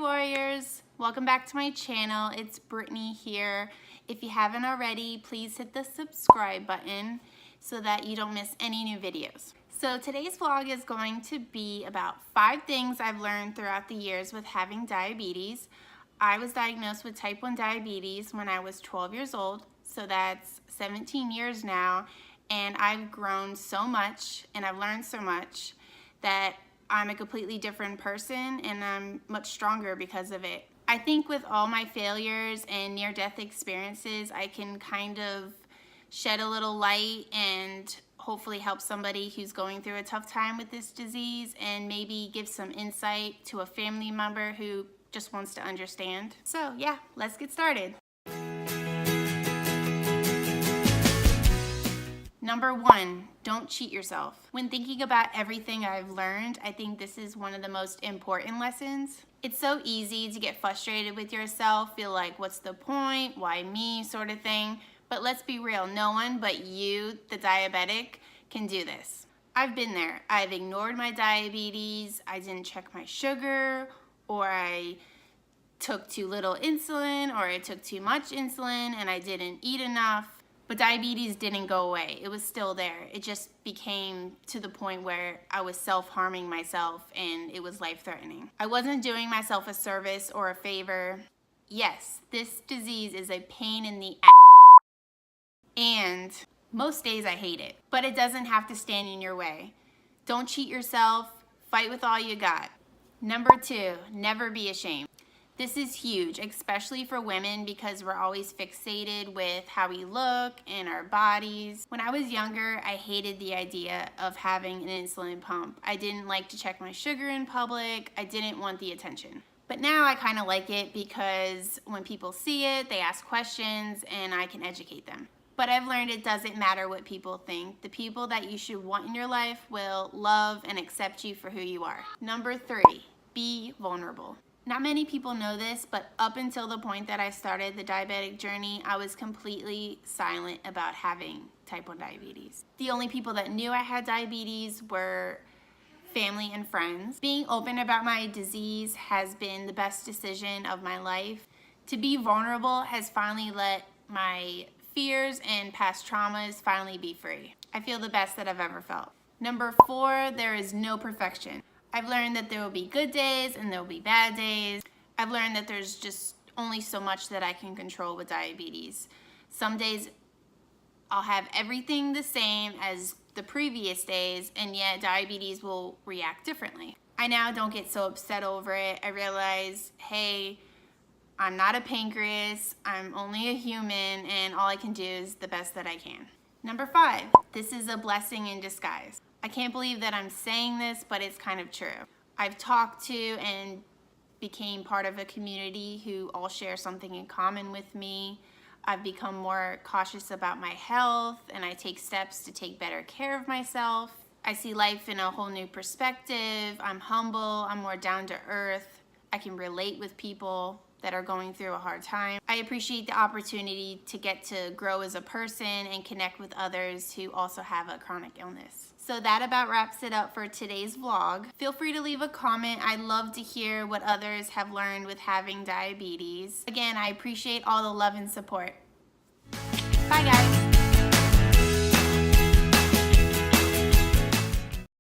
warriors, welcome back to my channel. It's Brittany here. If you haven't already, please hit the subscribe button so that you don't miss any new videos. So today's vlog is going to be about 5 things I've learned throughout the years with having diabetes. I was diagnosed with type 1 diabetes when I was 12 years old, so that's 17 years now, and I've grown so much and I've learned so much that I'm a completely different person and I'm much stronger because of it. I think with all my failures and near-death experiences, I can kind of shed a little light and hopefully help somebody who's going through a tough time with this disease and maybe give some insight to a family member who just wants to understand. So yeah, let's get started. Number 1, don't cheat yourself. When thinking about everything I've learned, I think this is one of the most important lessons. It's so easy to get frustrated with yourself, feel like, what's the point, why me, sort of thing. But let's be real, no one but you, the diabetic, can do this. I've been there. I've ignored my diabetes, I didn't check my sugar, or I took too little insulin, or I took too much insulin and I didn't eat enough. But diabetes didn't go away. It was still there. It just became to the point where I was self-harming myself and it was life-threatening. I wasn't doing myself a service or a favor. Yes, this disease is a pain in the ass. And most days I hate it. But it doesn't have to stand in your way. Don't cheat yourself. Fight with all you got. Number 2, never be ashamed. This is huge, especially for women, because we're always fixated with how we look and our bodies. When I was younger, I hated the idea of having an insulin pump. I didn't like to check my sugar in public. I didn't want the attention. But now I kind of like it because when people see it, they ask questions and I can educate them. But I've learned it doesn't matter what people think. The people that you should want in your life will love and accept you for who you are. Number 3, be vulnerable. Not many people know this, but up until the point that I started the diabetic journey, I was completely silent about having type 1 diabetes. The only people that knew I had diabetes were family and friends. Being open about my disease has been the best decision of my life. To be vulnerable has finally let my fears and past traumas finally be free. I feel the best that I've ever felt. Number 4, there is no perfection. I've learned that there will be good days and there will be bad days. I've learned that there's just only so much that I can control with diabetes. Some days I'll have everything the same as the previous days, and yet diabetes will react differently. I now don't get so upset over it. I realize, hey, I'm not a pancreas, I'm only a human, and all I can do is the best that I can. Number 5, this is a blessing in disguise. I can't believe that I'm saying this, but it's kind of true. I've talked to and became part of a community who all share something in common with me. I've become more cautious about my health, and I take steps to take better care of myself. I see life in a whole new perspective. I'm humble, I'm more down to earth. I can relate with people that are going through a hard time. I appreciate the opportunity to get to grow as a person and connect with others who also have a chronic illness. So that about wraps it up for today's vlog. Feel free to leave a comment. I'd love to hear what others have learned with having diabetes. Again, I appreciate all the love and support. Bye guys.